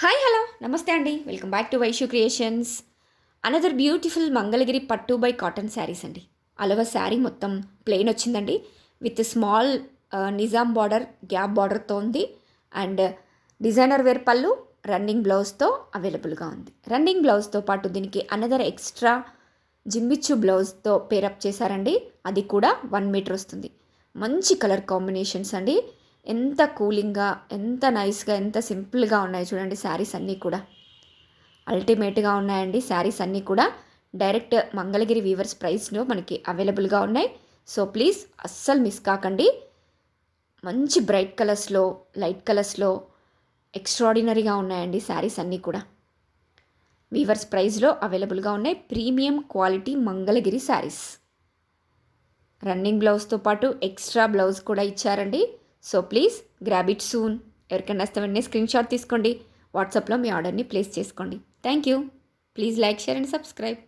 Hi hello నమస్తే అండి, welcome back to Vaishu creations. Another beautiful Mangalagiri పట్టు బై కాటన్ శారీస్ అండి. అలవ శారీ మొత్తం ప్లెయిన్ వచ్చిందండి, with small Nizam border, gap బార్డర్తో ఉంది. అండ్ డిజైనర్ వేర్ పళ్ళు, రన్నింగ్ బ్లౌజ్తో అవైలబుల్గా ఉంది. రన్నింగ్ బ్లౌజ్తో పాటు దీనికి అనదర్ ఎక్స్ట్రా జిమ్మిచ్చు బ్లౌజ్తో పేరప్ చేశారండి. అది కూడా 1 మీటర్ వస్తుంది. మంచి కలర్ కాంబినేషన్స్ అండి. ఎంత కూలింగ్గా, ఎంత నైస్గా, ఎంత సింపుల్గా ఉన్నాయి చూడండి. శారీస్ అన్నీ కూడా అల్టిమేట్గా ఉన్నాయండి. శారీస్ అన్నీ కూడా డైరెక్ట్ మంగళగిరి వీవర్స్ ప్రైస్లో మనకి అవైలబుల్గా ఉన్నాయి. సో ప్లీజ్ అస్సలు మిస్ కాకండి. మంచి బ్రైట్ కలర్స్లో, లైట్ కలర్స్లో ఎక్స్ట్రాడినరీగా ఉన్నాయండి శారీస్ అన్నీ కూడా. వీవర్స్ ప్రైస్లో అవైలబుల్గా ఉన్నాయి. Premium quality Mangalagiri saris. Running బ్లౌజ్తో పాటు ఎక్స్ట్రా బ్లౌజ్ కూడా ఇచ్చారండి. So please grab it soon. ఎవరికైనా వస్తే వెంటనే స్క్రీన్ షాట్ తీసుకోండి, వాట్సాప్లో మీ ఆర్డర్ని ప్లేస్ చేసుకోండి. Thank you. Please like, share and subscribe.